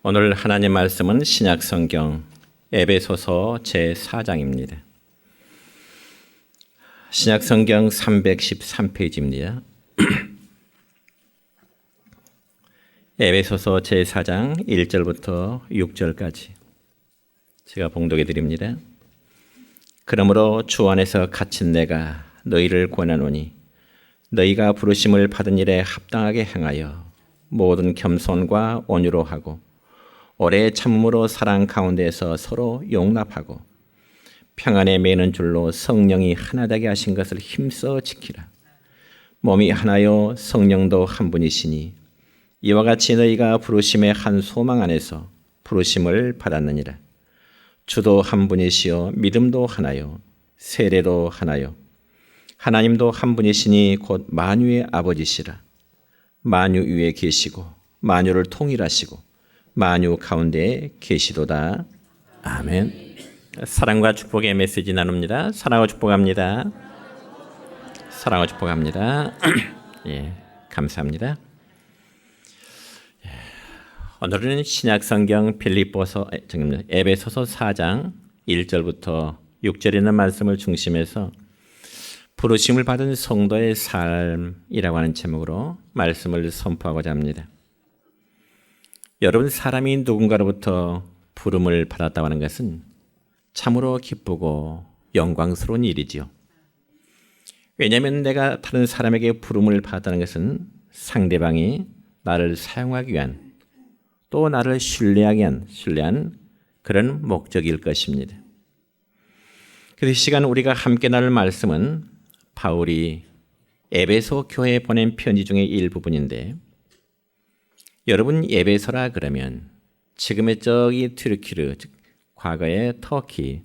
오늘 하나님 말씀은 신약성경 에베소서 제4장입니다. 신약성경 313페이지입니다. 에베소서 제4장 1절부터 6절까지 제가 봉독해 드립니다. 그러므로 주 안에서 갇힌 내가 너희를 권하노니 너희가 부르심을 받은 일에 합당하게 행하여 모든 겸손과 온유로 하고 오래 참음으로 사랑 가운데서 서로 용납하고 평안에 매는 줄로 성령이 하나 되게 하신 것을 힘써 지키라. 몸이 하나요 성령도 한 분이시니 이와 같이 너희가 부르심의 한 소망 안에서 부르심을 받았느니라. 주도 한 분이시요 믿음도 하나요 세례도 하나요 하나님도 한 분이시니 곧 만유의 아버지시라. 만유 위에 계시고 만유를 통일하시고 만유 가운데에 계시도다. 아멘. 사랑과 축복의 메시지 나눕니다. 사랑하고 축복합니다. 사랑하고 축복합니다. 예, 감사합니다. 오늘은 신약성경 에베소서 4장 1절부터 6절에 있는 말씀을 중심해서 부르심을 받은 성도의 삶이라고 하는 제목으로 말씀을 선포하고자 합니다. 여러분, 사람이 누군가로부터 부름을 받았다고 하는 것은 참으로 기쁘고 영광스러운 일이지요. 왜냐하면 내가 다른 사람에게 부름을 받았다는 것은 상대방이 나를 사용하기 위한 또 나를 신뢰한 그런 목적일 것입니다. 그래서 이 시간 우리가 함께 나눌 말씀은 바울이 에베소 교회에 보낸 편지 중의 일부분인데, 여러분, 에베소라 그러면 지금의 저기 튀르키르, 즉 과거의 터키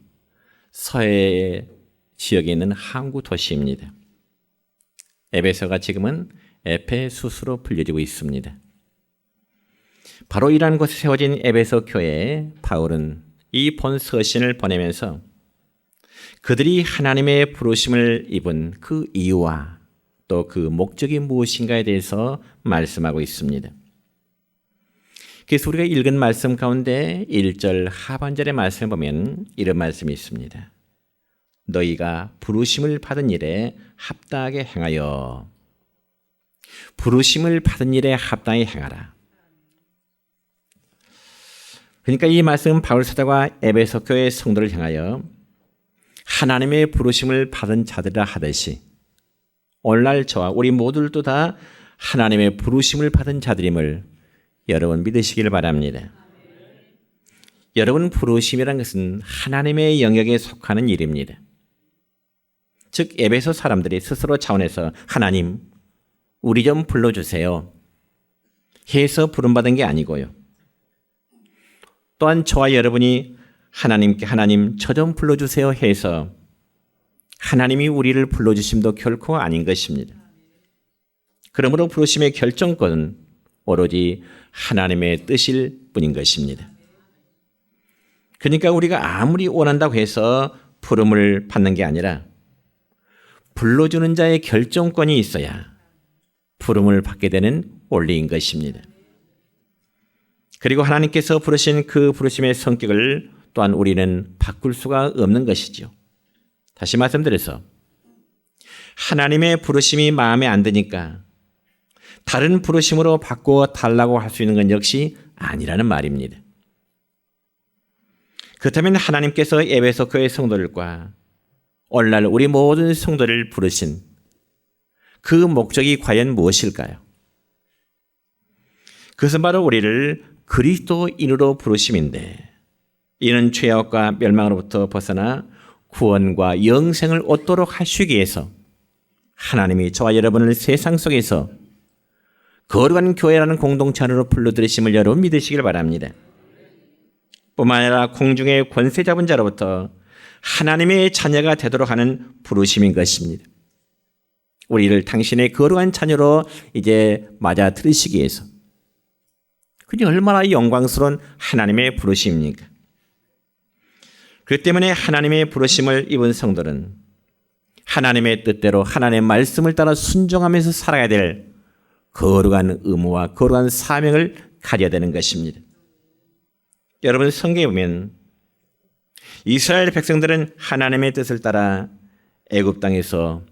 서해 지역에 있는 항구 도시입니다. 에베소가 지금은 에페수스로 불려지고 있습니다. 바로 이러한 곳에 세워진 에베소 교회에 바울은 이 본 서신을 보내면서 그들이 하나님의 부르심을 입은 그 이유와 또 그 목적이 무엇인가에 대해서 말씀하고 있습니다. 그래서 우리가 읽은 말씀 가운데 1절 하반절의 말씀을 보면 이런 말씀이 있습니다. 너희가 부르심을 받은 일에 합당하게 행하여. 부르심을 받은 일에 합당히 행하라. 그러니까 이 말씀은 바울 사도가 에베소 교회 성도를 향하여 하나님의 부르심을 받은 자들이라 하듯이 오늘날 저와 우리 모두도 다 하나님의 부르심을 받은 자들임을 여러분 믿으시길 바랍니다. 여러분, 부르심이란 것은 하나님의 영역에 속하는 일입니다. 즉 에베소 사람들이 스스로 차원에서 하나님, 우리 좀 불러주세요 해서 부름받은 게 아니고요. 또한 저와 여러분이 하나님께 하나님 저 좀 불러주세요 해서 하나님이 우리를 불러주심도 결코 아닌 것입니다. 그러므로 부르심의 결정권은 오로지 하나님의 뜻일 뿐인 것입니다. 그러니까 우리가 아무리 원한다고 해서 부름을 받는 게 아니라 불러주는 자의 결정권이 있어야 부름을 받게 되는 원리인 것입니다. 그리고 하나님께서 부르신 그 부르심의 성격을 또한 우리는 바꿀 수가 없는 것이죠. 다시 말씀드려서 하나님의 부르심이 마음에 안 드니까 다른 부르심으로 바꾸어 달라고 할 수 있는 건 역시 아니라는 말입니다. 그렇다면 하나님께서 에베소 교회 성도들과 오늘날 우리 모든 성도를 부르신 그 목적이 과연 무엇일까요? 그것은 바로 우리를 그리스도인으로 부르심인데, 이는 죄악과 멸망으로부터 벗어나 구원과 영생을 얻도록 하시기 위해서 하나님이 저와 여러분을 세상 속에서 거룩한 교회라는 공동체 안으로 불러들이심을 여러분 믿으시길 바랍니다. 뿐만 아니라 공중의 권세 잡은 자로부터 하나님의 자녀가 되도록 하는 부르심인 것입니다. 우리를 당신의 거룩한 자녀로 이제 맞아 들으시기 위해서. 그게 얼마나 영광스러운 하나님의 부르심입니까? 그렇기 때문에 하나님의 부르심을 입은 성도는 하나님의 뜻대로 하나님의 말씀을 따라 순종하면서 살아야 될 거룩한 의무와 거룩한 사명을 가져야 되는 것입니다. 여러분 성경에 보면 이스라엘 백성들은 하나님의 뜻을 따라 애굽 땅에서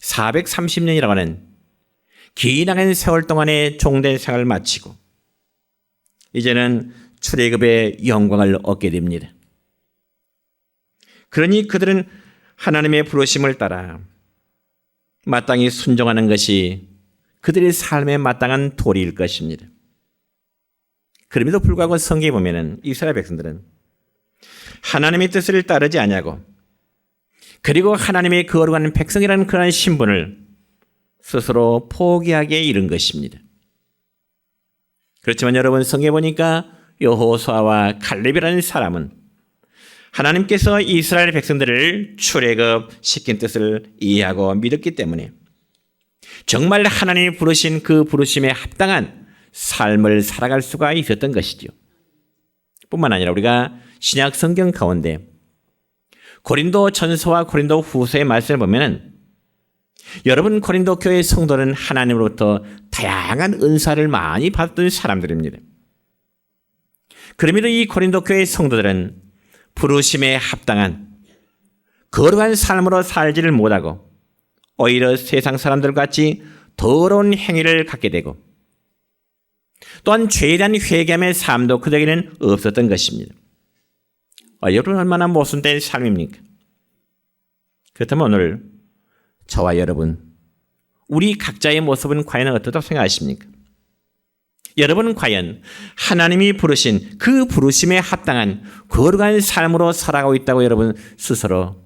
430년이라고 하는 기나긴 세월 동안의 종된 생활을 마치고 이제는 출애굽의 영광을 얻게 됩니다. 그러니 그들은 하나님의 부르심을 따라 마땅히 순종하는 것이 그들의 삶에 마땅한 도리일 것입니다. 그럼에도 불구하고 성경에 보면은 이스라엘 백성들은 하나님의 뜻을 따르지 아니하고 그리고 하나님의 거룩한 백성이라는 그러한 신분을 스스로 포기하게 이른 것입니다. 그렇지만 여러분 성경에 보니까 여호수아와 갈렙이라는 사람은 하나님께서 이스라엘 백성들을 출애굽시킨 뜻을 이해하고 믿었기 때문에 정말 하나님이 부르신 그 부르심에 합당한 삶을 살아갈 수가 있었던 것이죠. 뿐만 아니라 우리가 신약 성경 가운데 고린도 전서와 고린도 후서의 말씀을 보면은 여러분 고린도 교회 성도는 하나님으로부터 다양한 은사를 많이 받던 사람들입니다. 그럼에도 이 고린도 교회 성도들은 부르심에 합당한 거룩한 삶으로 살지를 못하고 오히려 세상 사람들 같이 더러운 행위를 갖게 되고 또한 죄에 대한 회개함의 삶도 그들에게는 없었던 것입니다. 여러분 얼마나 모순된 삶입니까? 그렇다면 오늘 저와 여러분 우리 각자의 모습은 과연 어떻다고 생각하십니까? 여러분은 과연 하나님이 부르신 그 부르심에 합당한 거룩한 삶으로 살아가고 있다고 여러분 스스로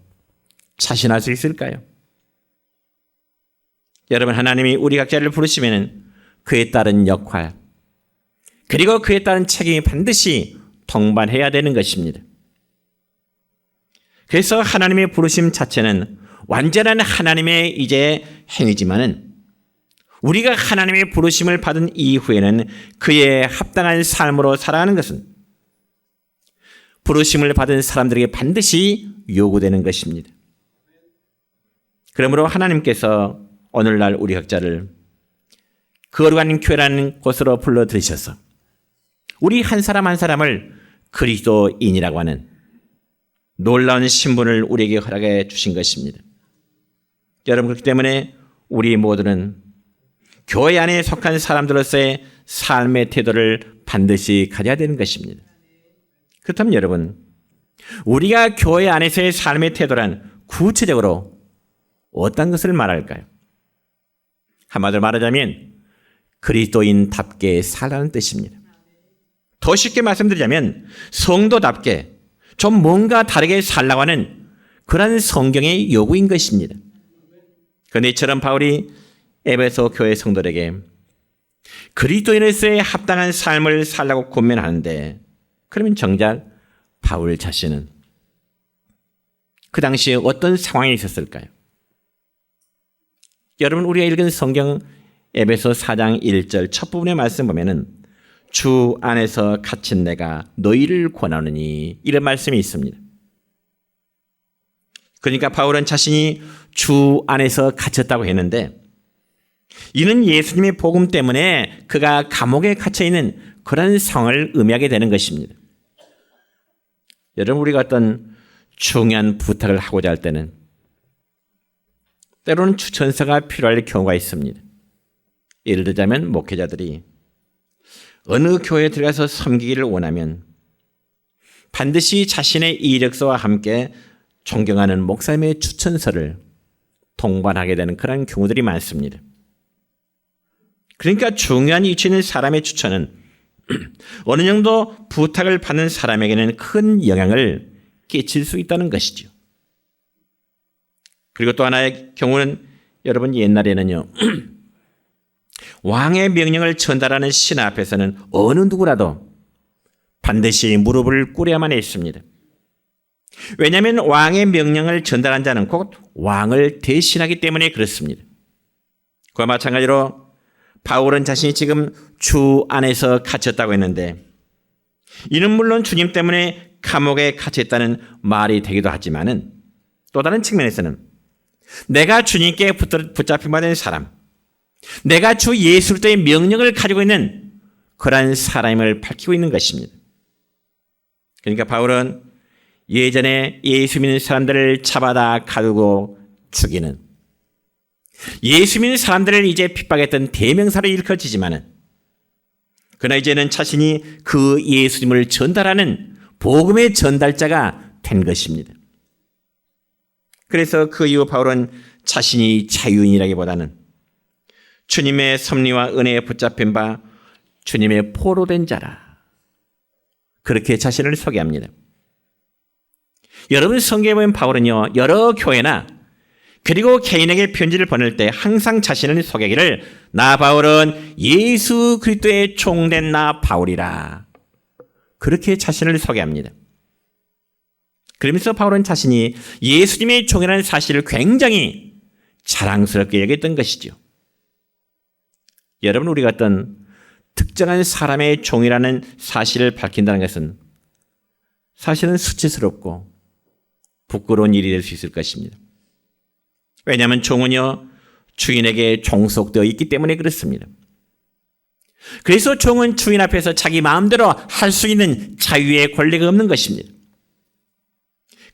자신할 수 있을까요? 여러분 하나님이 우리 각자를 부르시면 그에 따른 역할 그리고 그에 따른 책임이 반드시 동반해야 되는 것입니다. 그래서 하나님의 부르심 자체는 완전한 하나님의 이제 행위지만은 우리가 하나님의 부르심을 받은 이후에는 그에 합당한 삶으로 살아가는 것은 부르심을 받은 사람들에게 반드시 요구되는 것입니다. 그러므로 하나님께서 오늘날 우리 각자를 거룩한 교회라는 곳으로 불러들이셔서 우리 한 사람 한 사람을 그리스도인이라고 하는 놀라운 신분을 우리에게 허락해 주신 것입니다. 여러분 그렇기 때문에 우리 모두는 교회 안에 속한 사람들로서의 삶의 태도를 반드시 가져야 되는 것입니다. 그렇다면 여러분 우리가 교회 안에서의 삶의 태도란 구체적으로 어떤 것을 말할까요? 한마디로 말하자면 그리스도인답게 살라는 뜻입니다. 더 쉽게 말씀드리자면 성도답게 좀 뭔가 다르게 살라고 하는 그런 성경의 요구인 것입니다. 그런데 이처럼 바울이 에베소 교회 성도들에게 그리스도인으로서의 합당한 삶을 살라고 권면하는데 그러면 정작 바울 자신은 그 당시에 어떤 상황에 있었을까요? 여러분 우리가 읽은 성경 에베소 4장 1절 첫 부분의 말씀 보면은 주 안에서 갇힌 내가 너희를 권하느니 이런 말씀이 있습니다. 그러니까 바울은 자신이 주 안에서 갇혔다고 했는데 이는 예수님의 복음 때문에 그가 감옥에 갇혀있는 그런 상황을 의미하게 되는 것입니다. 여러분 우리가 어떤 중요한 부탁을 하고자 할 때는 때로는 추천서가 필요할 경우가 있습니다. 예를 들자면 목회자들이 어느 교회에 들어가서 섬기기를 원하면 반드시 자신의 이력서와 함께 존경하는 목사님의 추천서를 동반하게 되는 그런 경우들이 많습니다. 그러니까 중요한 위치에 있는 사람의 추천은 어느 정도 부탁을 받는 사람에게는 큰 영향을 끼칠 수 있다는 것이죠. 그리고 또 하나의 경우는 여러분 옛날에는요. 왕의 명령을 전달하는 신 앞에서는 어느 누구라도 반드시 무릎을 꿇어야만 했습니다. 왜냐하면 왕의 명령을 전달한 자는 곧 왕을 대신하기 때문에 그렇습니다. 그와 마찬가지로 바울은 자신이 지금 주 안에서 갇혔다고 했는데 이는 물론 주님 때문에 감옥에 갇혔다는 말이 되기도 하지만은 또 다른 측면에서는 내가 주님께 붙잡힌 바 된 사람, 내가 주 예수 그리스도의 명령을 가지고 있는 그러한 사람을 밝히고 있는 것입니다. 그러니까 바울은 예전에 예수 믿는 사람들을 잡아다 가두고 죽이는, 예수 믿는 사람들을 이제 핍박했던 대명사로 일컬어지지만은, 그러나 이제는 자신이 그 예수님을 전달하는 복음의 전달자가 된 것입니다. 그래서 그 이후 바울은 자신이 자유인이라기보다는 주님의 섭리와 은혜에 붙잡힌 바 주님의 포로된 자라, 그렇게 자신을 소개합니다. 여러분, 성경에 보면 바울은요, 여러 교회나 그리고 개인에게 편지를 보낼 때 항상 자신을 소개하기를 나 바울은 예수 그리스도의 종된 나 바울이라, 그렇게 자신을 소개합니다. 그러면서 바울은 자신이 예수님의 종이라는 사실을 굉장히 자랑스럽게 여겼던 것이죠. 여러분, 우리가 어떤 특정한 사람의 종이라는 사실을 밝힌다는 것은 사실은 수치스럽고 부끄러운 일이 될 수 있을 것입니다. 왜냐하면 종은요, 주인에게 종속되어 있기 때문에 그렇습니다. 그래서 종은 주인 앞에서 자기 마음대로 할 수 있는 자유의 권리가 없는 것입니다.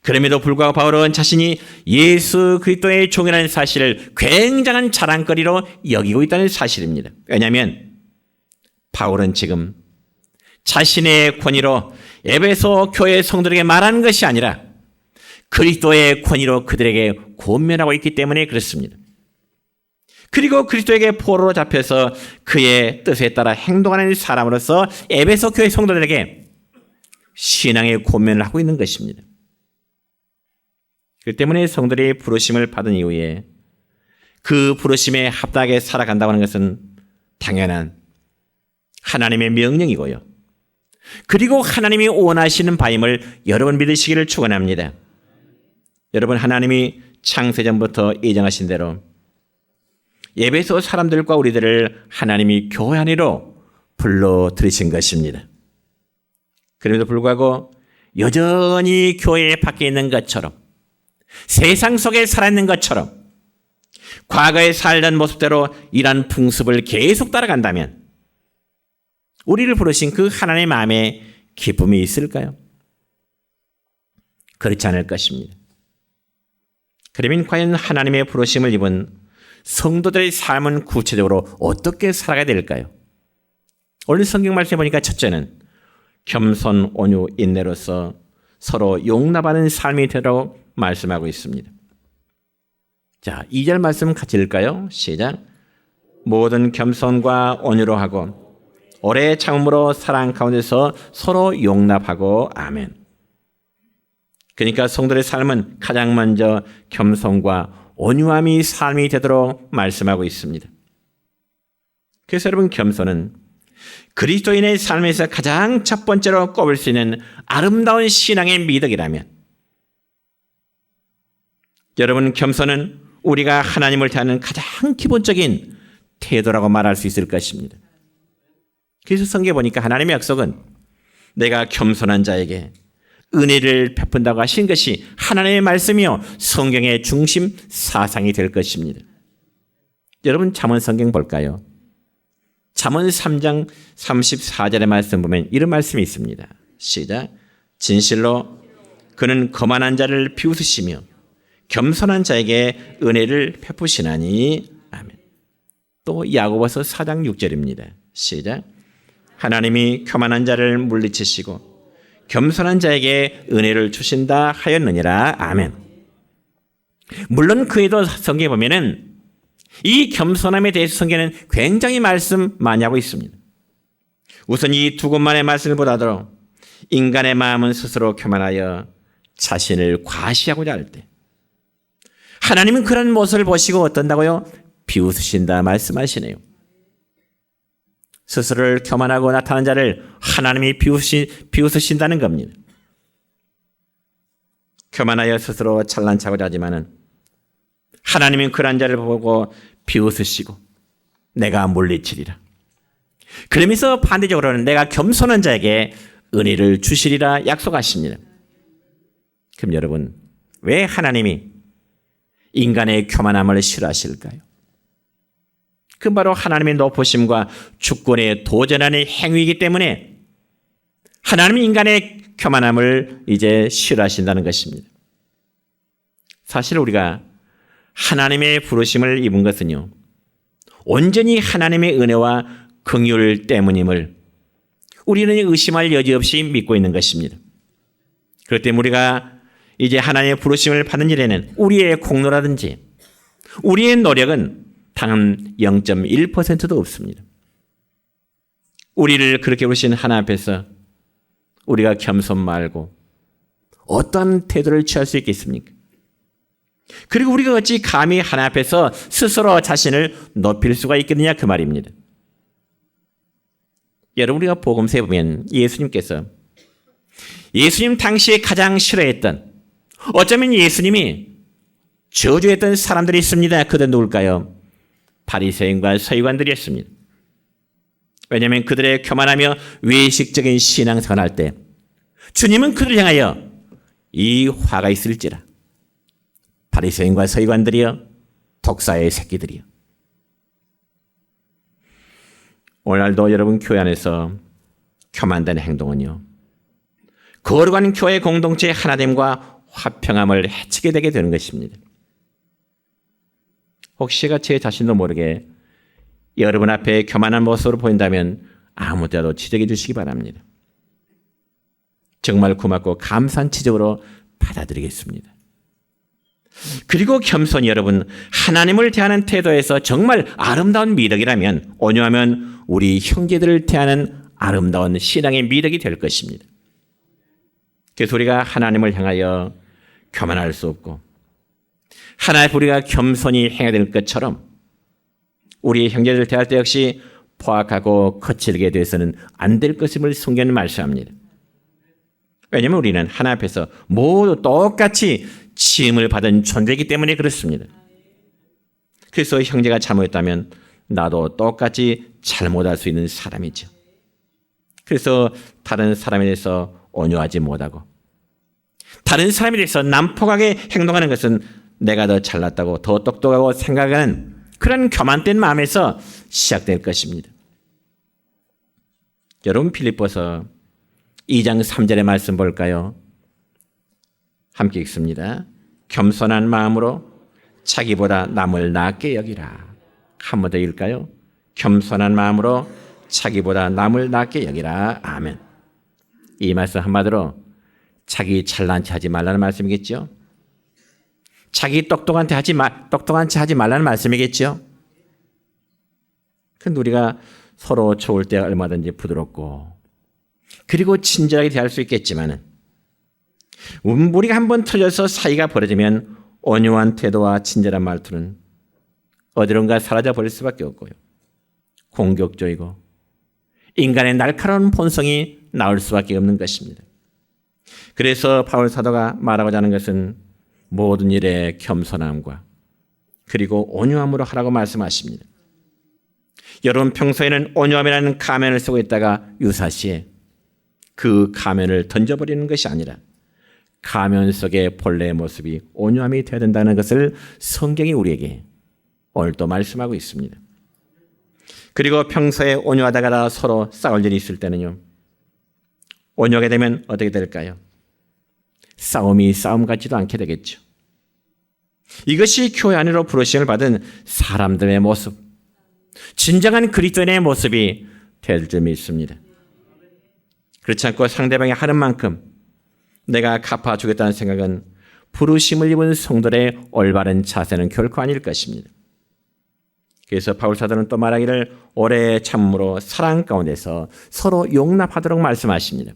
그럼에도 불구하고 바울은 자신이 예수 그리스도의 종이라는 사실을 굉장한 자랑거리로 여기고 있다는 사실입니다. 왜냐하면 바울은 지금 자신의 권위로 에베소 교회 성도들에게 말하는 것이 아니라 그리스도의 권위로 그들에게 권면하고 있기 때문에 그렇습니다. 그리고 그리스도에게 포로로 잡혀서 그의 뜻에 따라 행동하는 사람으로서 에베소 교회 성도들에게 신앙의 권면을 하고 있는 것입니다. 그 때문에 성도들이 부르심을 받은 이후에 그 부르심에 합당하게 살아간다고 하는 것은 당연한 하나님의 명령이고요. 그리고 하나님이 원하시는 바임을 여러분 믿으시기를 축원합니다. 여러분, 하나님이 창세전부터 예정하신 대로 에베소 사람들과 우리들을 하나님이 교회 안으로 불러 들이신 것입니다. 그럼에도 불구하고 여전히 교회 밖에 있는 것처럼, 세상 속에 살아있는 것처럼 과거에 살던 모습대로 이런 풍습을 계속 따라간다면 우리를 부르신 그 하나님의 마음에 기쁨이 있을까요? 그렇지 않을 것입니다. 그러면 과연 하나님의 부르심을 입은 성도들의 삶은 구체적으로 어떻게 살아가야 될까요? 오늘 성경 말씀에 보니까 첫째는 겸손, 온유, 인내로서 서로 용납하는 삶이 되도록 말씀하고 있습니다. 자, 2절 말씀 같이 읽을까요? 시작. 모든 겸손과 온유로 하고 오래 참음으로 사랑 가운데서 서로 용납하고. 아멘. 그러니까 성도의 삶은 가장 먼저 겸손과 온유함이 삶이 되도록 말씀하고 있습니다. 그래서 여러분, 겸손은 그리스도인의 삶에서 가장 첫 번째로 꼽을 수 있는 아름다운 신앙의 미덕이라면, 여러분, 겸손은 우리가 하나님을 대하는 가장 기본적인 태도라고 말할 수 있을 것입니다. 그래서 성경에 보니까 하나님의 약속은 내가 겸손한 자에게 은혜를 베푼다고 하신 것이 하나님의 말씀이요 성경의 중심 사상이 될 것입니다. 여러분, 잠언 성경 볼까요? 잠언 3장 34절의 말씀 보면 이런 말씀이 있습니다. 시작. 진실로 그는 거만한 자를 비웃으시며 겸손한 자에게 은혜를 베푸시나니. 아멘. 또 야고보서 4장 6절입니다. 시작. 하나님이 교만한 자를 물리치시고 겸손한 자에게 은혜를 주신다 하였느니라. 아멘. 물론 그에도 성경에 보면은 이 겸손함에 대해서 성경은 굉장히 말씀 많이 하고 있습니다. 우선 이 두 곳만의 말씀을 보다도 인간의 마음은 스스로 교만하여 자신을 과시하고자 할 때 하나님은 그런 모습을 보시고 어떤다고요? 비웃으신다 말씀하시네요. 스스로를 교만하고 나타난 자를 하나님이 비웃으신다는 겁니다. 교만하여 스스로 잘난 척을 하지만은 하나님은 그런 자를 보고 비웃으시고 내가 물리치리라. 그러면서 반대적으로는 내가 겸손한 자에게 은혜를 주시리라 약속하십니다. 그럼 여러분, 왜 하나님이 인간의 교만함을 싫어하실까요? 그 바로 하나님의 높으심과 주권에 도전하는 행위이기 때문에 하나님은 인간의 교만함을 이제 싫어하신다는 것입니다. 사실 우리가 하나님의 부르심을 입은 것은요, 온전히 하나님의 은혜와 긍휼 때문임을 우리는 의심할 여지 없이 믿고 있는 것입니다. 그렇기 때문에 우리가 이제 하나님의 부르심을 받는 일에는 우리의 공로라든지 우리의 노력은 단 0.1%도 없습니다. 우리를 그렇게 부르신 하나님 앞에서 우리가 겸손 말고 어떠한 태도를 취할 수 있겠습니까? 그리고 우리가 어찌 감히 하나님 앞에서 스스로 자신을 높일 수가 있겠느냐 그 말입니다. 여러분, 우리가 복음서에 보면 예수님께서 예수님 당시에 가장 싫어했던, 어쩌면 예수님이 저주했던 사람들이 있습니다. 그들은 누굴까요? 바리새인과 서기관들이었습니다. 왜냐하면 그들의 교만하며 외식적인 신앙생활을 할 때 주님은 그들을 향하여 이 화가 있을지라, 바리새인과 서기관들이여, 독사의 새끼들이여. 오늘날도 여러분 교회 안에서 교만된 행동은요, 거룩한 교회 공동체의 하나됨과 화평함을 해치게 되게 되는 것입니다. 혹시 제가 제 자신도 모르게 여러분 앞에 교만한 모습으로 보인다면 아무 때라도 지적해 주시기 바랍니다. 정말 고맙고 감사한 지적으로 받아들이겠습니다. 그리고 겸손히 여러분, 하나님을 대하는 태도에서 정말 아름다운 미덕이라면, 온유하면 우리 형제들을 대하는 아름다운 신앙의 미덕이 될 것입니다. 그래서 우리가 하나님을 향하여 교만할 수 없고, 하나님 우리가 겸손히 행해야 될 것처럼 우리 형제들을 대할 때 역시 포악하고 거칠게 돼서는 안 될 것임을 성경은 말씀합니다. 왜냐하면 우리는 하나님 앞에서 모두 똑같이 지음을 받은 존재이기 때문에 그렇습니다. 그래서 형제가 잘못했다면 나도 똑같이 잘못할 수 있는 사람이죠. 그래서 다른 사람에 대해서 온유하지 못하고, 다른 사람에 대해서 난폭하게 행동하는 것은 내가 더 잘났다고 더 똑똑하고 생각하는 그런 교만된 마음에서 시작될 것입니다. 여러분, 빌립보서 2장 3절의 말씀 볼까요? 함께 읽습니다. 겸손한 마음으로 자기보다 남을 낮게 여기라. 한 번 더 읽을까요? 겸손한 마음으로 자기보다 남을 낮게 여기라. 아멘. 이 말씀 한마디로 자기 잘난 체 하지 말라는 말씀이겠죠? 자기 똑똑한 체 하지 말라는 말씀이겠죠? 근데 우리가 서로 좋을 때 얼마든지 부드럽고 그리고 친절하게 대할 수 있겠지만은 우리가 한번 틀려서 사이가 벌어지면 온유한 태도와 친절한 말투는 어디론가 사라져 버릴 수밖에 없고요. 공격적이고 인간의 날카로운 본성이 나올 수밖에 없는 것입니다. 그래서 바울 사도가 말하고자 하는 것은 모든 일에 겸손함과 그리고 온유함으로 하라고 말씀하십니다. 여러분, 평소에는 온유함이라는 가면을 쓰고 있다가 유사시에 그 가면을 던져버리는 것이 아니라 가면 속의 본래의 모습이 온유함이 되어야 된다는 것을 성경이 우리에게 오늘 또 말씀하고 있습니다. 그리고 평소에 온유하다가 서로 싸울 일이 있을 때는요, 온유하게 되면 어떻게 될까요? 싸움이 싸움 같지도 않게 되겠죠. 이것이 교회 안으로 부르심을 받은 사람들의 모습, 진정한 그리스도인의 모습이 될 줄 믿습니다. 그렇지 않고 상대방이 하는 만큼 내가 갚아주겠다는 생각은 부르심을 입은 성도의 올바른 자세는 결코 아닐 것입니다. 그래서 바울 사도는 또 말하기를 오래 참음으로 사랑 가운데서 서로 용납하도록 말씀하십니다.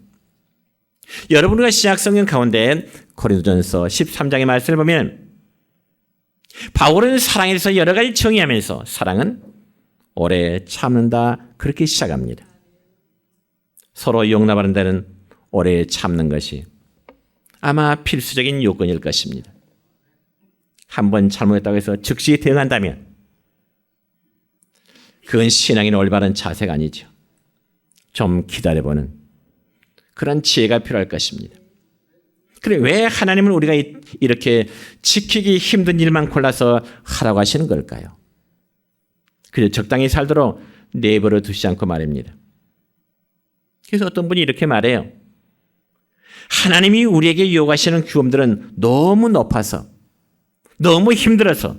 여러분과 신약 성경 가운데 고린도전서 13장의 말씀을 보면 바울은 사랑에 대해서 여러 가지 정의하면서 사랑은 오래 참는다 그렇게 시작합니다. 서로 용납하는 데는 오래 참는 것이 아마 필수적인 요건일 것입니다. 한번 잘못했다고 해서 즉시 대응한다면 그건 신앙인 올바른 자세가 아니죠. 좀 기다려보는 그런 지혜가 필요할 것입니다. 그래, 왜 하나님은 우리가 이렇게 지키기 힘든 일만 골라서 하라고 하시는 걸까요? 그저 적당히 살도록 내버려 두시지 않고 말입니다. 그래서 어떤 분이 이렇게 말해요. 하나님이 우리에게 요구하시는 규범들은 너무 높아서, 너무 힘들어서,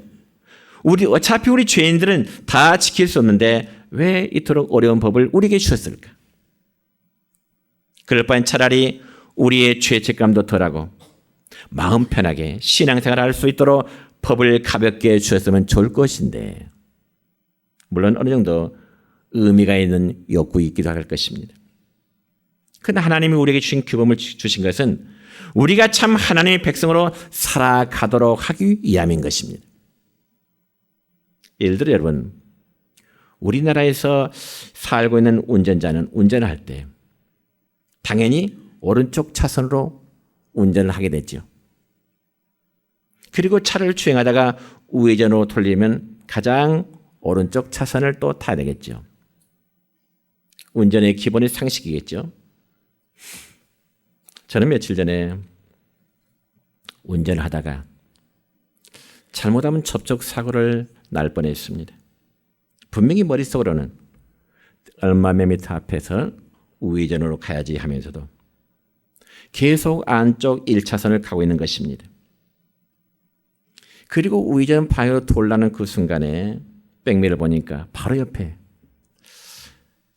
어차피 우리 죄인들은 다 지킬 수 없는데 왜 이토록 어려운 법을 우리에게 주셨을까? 그럴 바엔 차라리 우리의 죄책감도 덜하고 마음 편하게 신앙생활을 할 수 있도록 법을 가볍게 주셨으면 좋을 것인데, 물론 어느 정도 의미가 있는 욕구이기도 할 것입니다. 그러나 하나님이 우리에게 주신 규범을 주신 것은 우리가 참 하나님의 백성으로 살아가도록 하기 위함인 것입니다. 예를 들어 여러분, 우리나라에서 살고 있는 운전자는 운전할 때 당연히 오른쪽 차선으로 운전을 하게 됐죠. 그리고 차를 주행하다가 우회전으로 돌리면 가장 오른쪽 차선을 또 타야 되겠죠. 운전의 기본의 상식이겠죠. 저는 며칠 전에 운전을 하다가 잘못하면 접촉사고를 날 뻔했습니다. 분명히 머릿속으로는 얼마 몇 미터 앞에서 우회전으로 가야지 하면서도 계속 안쪽 1차선을 가고 있는 것입니다. 그리고 우회전 방향으로 돌라는 그 순간에 백미를 보니까 바로 옆에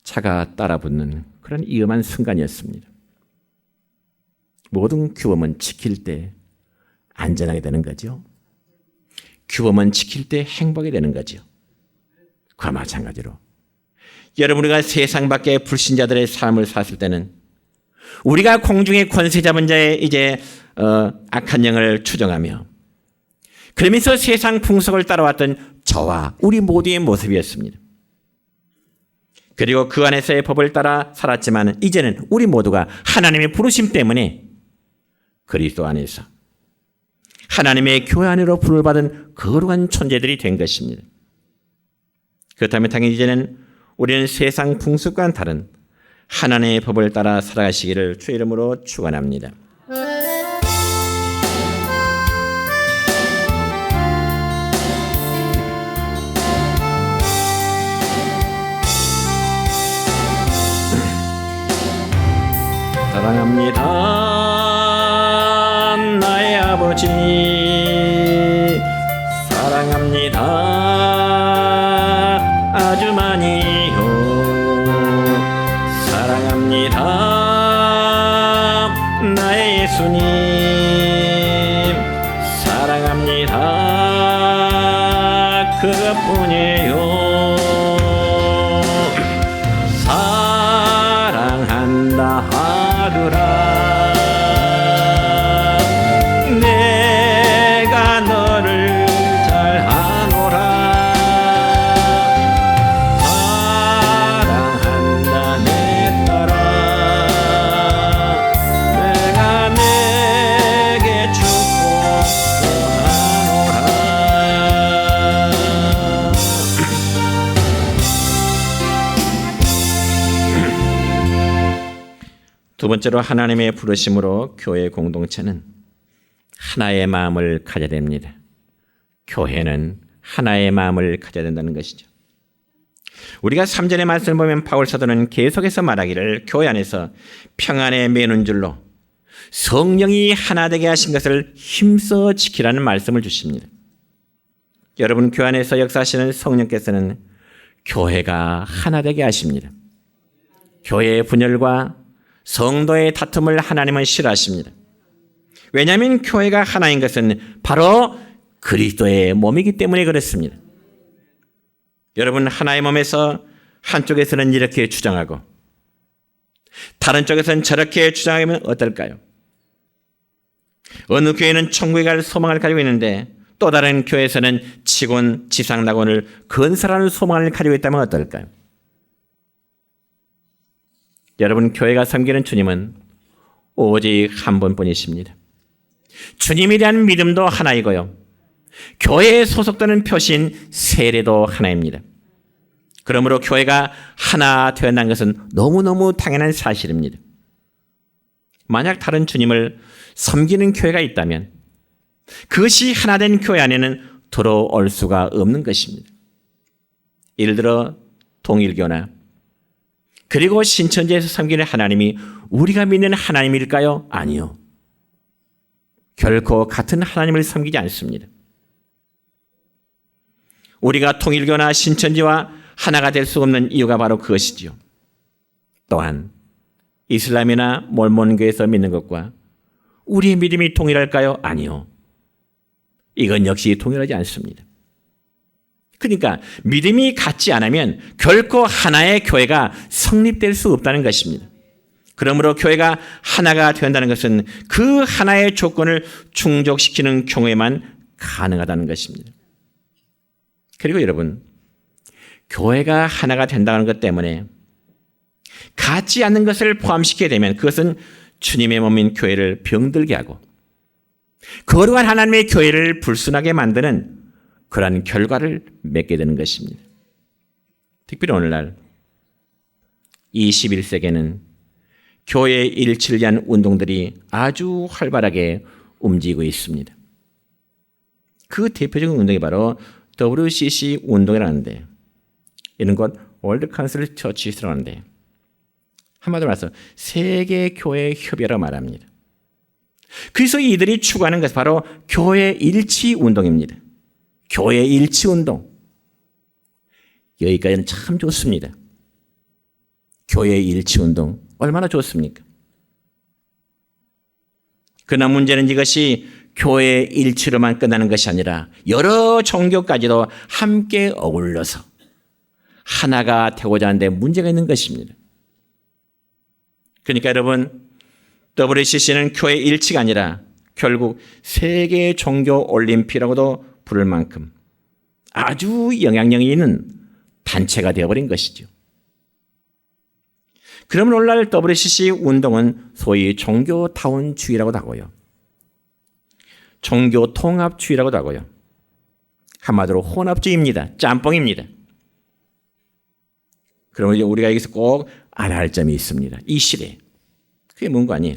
차가 따라붙는 그런 위험한 순간이었습니다. 모든 규범은 지킬 때 안전하게 되는 거죠. 규범은 지킬 때 행복이 되는 거죠. 그와 마찬가지로 여러분, 우리가 세상 밖의 불신자들의 삶을 살았을 때는 우리가 공중의 권세 잡은 자의 이제 악한 영을 추정하며 그러면서 세상 풍속을 따라왔던 저와 우리 모두의 모습이었습니다. 그리고 그 안에서의 법을 따라 살았지만 이제는 우리 모두가 하나님의 부르심 때문에 그리스도 안에서 하나님의 교회 안으로 부름을 받은 거룩한 존재들이 된 것입니다. 그렇다면 당연히 이제는 우리는 세상 풍습과는 다른 하나님의 법을 따라 살아가시기를 주의 이름으로 축원합니다. 사랑합니다, 나의 아버지. 사랑합니다, 아주 많이요. 사랑합니다, 나의 예수님. 사랑합니다, 그것뿐이에요. 사랑한다 하더라. 내가 너를 잘하노라. 사랑한다 내 딸아. 내가 내게 축복하노라. 두 번째로 하나님의 부르심으로 교회 공동체는 하나의 마음을 가져야 됩니다. 교회는 하나의 마음을 가져야 된다는 것이죠. 우리가 3절의 말씀을 보면 바울 사도는 계속해서 말하기를 교회 안에서 평안에 매는 줄로 성령이 하나 되게 하신 것을 힘써 지키라는 말씀을 주십니다. 여러분, 교회 안에서 역사하시는 성령께서는 교회가 하나 되게 하십니다. 교회의 분열과 성도의 다툼을 하나님은 싫어하십니다. 왜냐하면 교회가 하나인 것은 바로 그리스도의 몸이기 때문에 그렇습니다. 여러분, 하나의 몸에서 한쪽에서는 이렇게 주장하고 다른 쪽에서는 저렇게 주장하면 어떨까요? 어느 교회는 천국에 갈 소망을 가지고 있는데 또 다른 교회에서는 지곤 지상낙원을 건설하는 소망을 가지고 있다면 어떨까요? 여러분, 교회가 섬기는 주님은 오직 한 분뿐이십니다. 주님에 대한 믿음도 하나이고요, 교회에 소속되는 표시인 세례도 하나입니다. 그러므로 교회가 하나 되었다는 것은 너무너무 당연한 사실입니다. 만약 다른 주님을 섬기는 교회가 있다면 그것이 하나된 교회 안에는 들어올 수가 없는 것입니다. 예를 들어 동일교나 그리고 신천지에서 섬기는 하나님이 우리가 믿는 하나님일까요? 아니요. 결코 같은 하나님을 섬기지 않습니다. 우리가 통일교나 신천지와 하나가 될 수 없는 이유가 바로 그것이지요. 또한 이슬람이나 몰몬교에서 믿는 것과 우리의 믿음이 동일할까요? 아니요. 이건 역시 동일하지 않습니다. 그러니까 믿음이 같지 않으면 결코 하나의 교회가 성립될 수 없다는 것입니다. 그러므로 교회가 하나가 된다는 것은 그 하나의 조건을 충족시키는 경우에만 가능하다는 것입니다. 그리고 여러분, 교회가 하나가 된다는 것 때문에 같지 않는 것을 포함시키게 되면 그것은 주님의 몸인 교회를 병들게 하고 거룩한 하나님의 교회를 불순하게 만드는 그러한 결과를 맺게 되는 것입니다. 특별히 오늘날 21세기에는 교회 일치를 위한 운동들이 아주 활발하게 움직이고 있습니다. 그 대표적인 운동이 바로 WCC 운동이라는데, 이런 것 월드 카운슬 처치라고 하는데, 한마디로 말해서 세계 교회 협의라고 말합니다. 그래서 이들이 추구하는 것은 바로 교회 일치 운동입니다. 교회 일치 운동. 여기까지는 참 좋습니다. 교회 일치 운동 얼마나 좋습니까? 그러나 문제는 이것이 교회 일치로만 끝나는 것이 아니라 여러 종교까지도 함께 어울러서 하나가 되고자 하는데 문제가 있는 것입니다. 그러니까 여러분, WCC는 교회 일치가 아니라 결국 세계 종교 올림픽이라고도 부를 만큼 아주 영향력이 있는 단체가 되어버린 것이죠. 그러면 오늘날 WCC 운동은 소위 종교타운주의라고도 하고요. 종교통합주의라고도 하고요. 한마디로 혼합주의입니다. 짬뽕입니다. 그러면 이제 우리가 여기서 꼭 알아야 할 점이 있습니다. 이 시대에. 그게 뭔가 아니에요.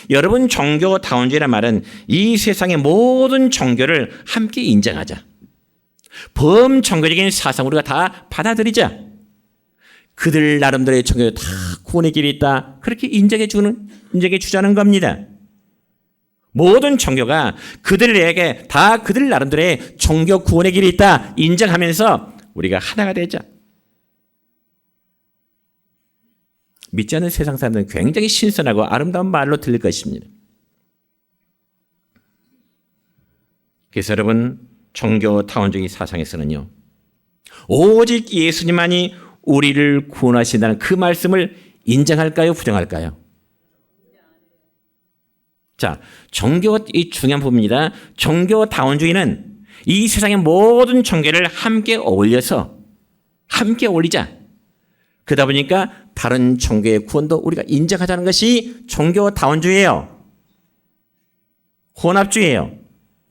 여러분, 종교다운주의란 말은 이 세상의 모든 종교를 함께 인정하자. 범종교적인 사상 우리가 다 받아들이자. 그들 나름대로의 종교 다 구원의 길이 있다. 그렇게 인정해 주자는 겁니다. 모든 종교가 그들에게 다 그들 나름대로의 종교 구원의 길이 있다. 인정하면서 우리가 하나가 되자. 믿지 않는 세상 사람들은 굉장히 신선하고 아름다운 말로 들릴 것입니다. 그래서 여러분, 종교타운주의 사상에서는요, 오직 예수님만이 우리를 구원하신다는 그 말씀을 인정할까요? 부정할까요? 자, 종교가 이 중요한 부분입니다. 종교다운주의는 이 세상의 모든 종교를 함께 어울려서 함께 어울리자. 그러다 보니까 다른 종교의 구원도 우리가 인정하자는 것이 종교다운주의예요. 혼합주의예요.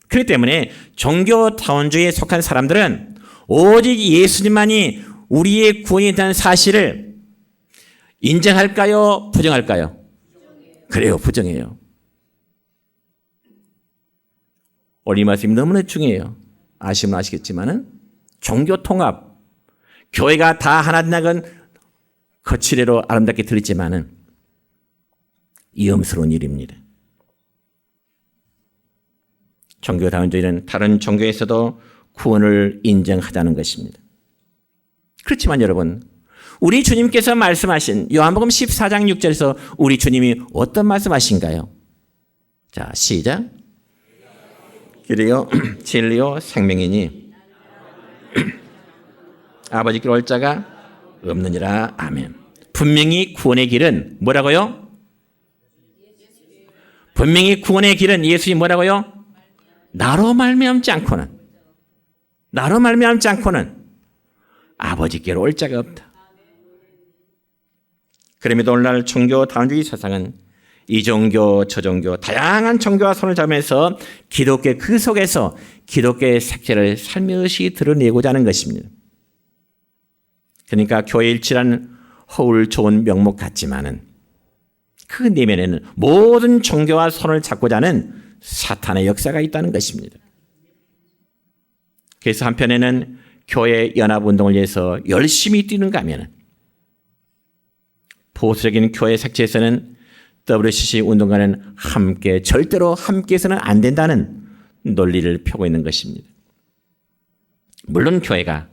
그렇기 때문에 종교다운주의에 속한 사람들은 오직 예수님만이 우리의 구원에 대한 사실을 인정할까요? 부정할까요? 그래요, 부정해요. 오늘 이 말씀이 너무나 중요해요. 아시면 아시겠지만은 종교통합, 교회가 다 하나 된다는 건 거칠애로 아름답게 들리지만은 위험스러운 일입니다. 종교다운주의는 다른 종교에서도 구원을 인정하자는 것입니다. 그렇지만 여러분, 우리 주님께서 말씀하신 요한복음 14장 6절에서 우리 주님이 어떤 말씀하신가요? 자, 시작. 길이요 진리요 생명이니 아버지께 올 자가 없느니라. 아멘. 분명히 구원의 길은 뭐라고요? 분명히 구원의 길은 예수님 뭐라고요? 나로 말미암지 않고는 아버지께로 올 자가 없다. 그럼에도 오늘날 종교다운주의 사상은 이 종교 저 종교 다양한 종교와 손을 잡으면서 기독교 그 속에서 기독교의 색채를 살며시 드러내고자 하는 것입니다. 그러니까 교회 일치라는 허울 좋은 명목 같지만은 그 내면에는 모든 종교와 손을 잡고자 하는 사탄의 역사가 있다는 것입니다. 그래서 한편에는 교회 연합운동을 위해서 열심히 뛰는가 하면은 보수적인 교회 색채에서는 WCC 운동가는 절대로 함께해서는 안 된다는 논리를 펴고 있는 것입니다. 물론 교회가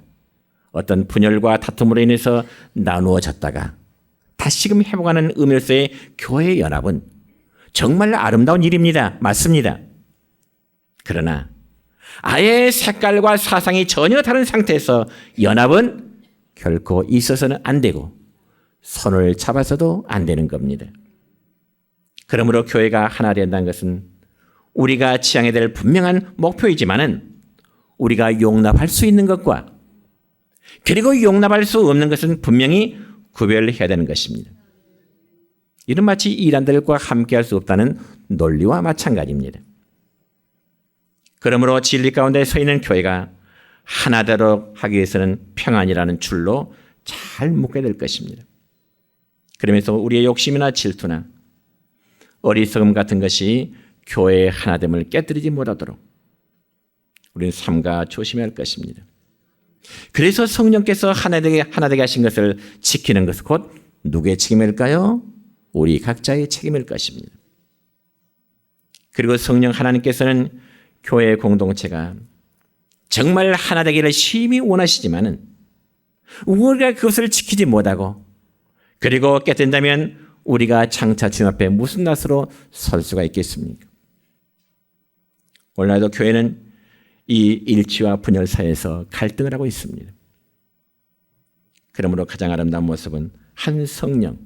어떤 분열과 다툼으로 인해서 나누어졌다가 다시금 회복하는 의미로서의 교회의 연합은 정말 아름다운 일입니다. 맞습니다. 그러나 아예 색깔과 사상이 전혀 다른 상태에서 연합은 결코 있어서는 안 되고 손을 잡아서도 안 되는 겁니다. 그러므로 교회가 하나 된다는 것은 우리가 지향해야 될 분명한 목표이지만은 우리가 용납할 수 있는 것과 그리고 용납할 수 없는 것은 분명히 구별해야 되는 것입니다. 이는 마치 이단들과 함께할 수 없다는 논리와 마찬가지입니다. 그러므로 진리 가운데 서 있는 교회가 하나되도록 하기 위해서는 평안이라는 줄로 잘 묶어야 될 것입니다. 그러면서 우리의 욕심이나 질투나 어리석음 같은 것이 교회의 하나됨을 깨뜨리지 못하도록 우리는 삼가 조심해야 할 것입니다. 그래서 성령께서 하나되게 하신 것을 지키는 것은 곧 누구의 책임일까요? 우리 각자의 책임일 것입니다. 그리고 성령 하나님께서는 교회 공동체가 정말 하나 되기를 심히 원하시지만은 우리가 그것을 지키지 못하고 그리고 깨뜨린다면 우리가 장차 주님 앞에 무슨 낯으로 설 수가 있겠습니까? 오늘날도 교회는 이 일치와 분열 사이에서 갈등을 하고 있습니다. 그러므로 가장 아름다운 모습은 한 성령,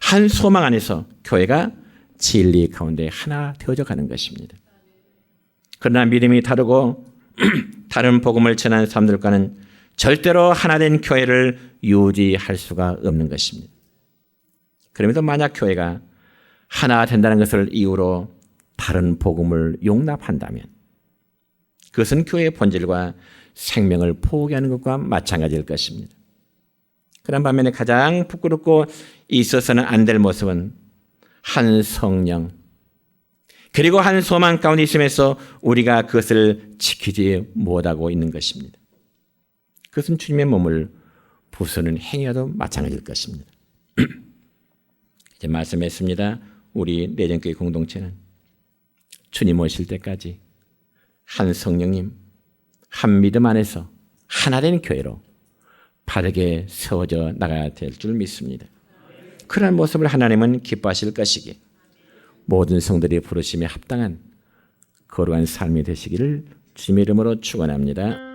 한 소망 안에서 교회가 진리 가운데 하나 되어져 가는 것입니다. 그러나 믿음이 다르고 다른 복음을 전하는 사람들과는 절대로 하나된 교회를 유지할 수가 없는 것입니다. 그럼에도 만약 교회가 하나 된다는 것을 이유로 다른 복음을 용납한다면 그것은 교회의 본질과 생명을 포기하는 것과 마찬가지일 것입니다. 그런 반면에 가장 부끄럽고 있어서는 안 될 모습은 한 성령 그리고 한 소망 가운데 있으면서 우리가 그것을 지키지 못하고 있는 것입니다. 그것은 주님의 몸을 부수는 행위와도 마찬가지일 것입니다. 이제 말씀했습니다. 우리 내전교회 공동체는 주님 오실 때까지 한 성령님, 한 믿음 안에서 하나된 교회로 바르게 세워져 나가야 될 줄 믿습니다. 그런 모습을 하나님은 기뻐하실 것이기에 모든 성들이 부르심에 합당한 거룩한 삶이 되시기를 주님의 이름으로 축원합니다.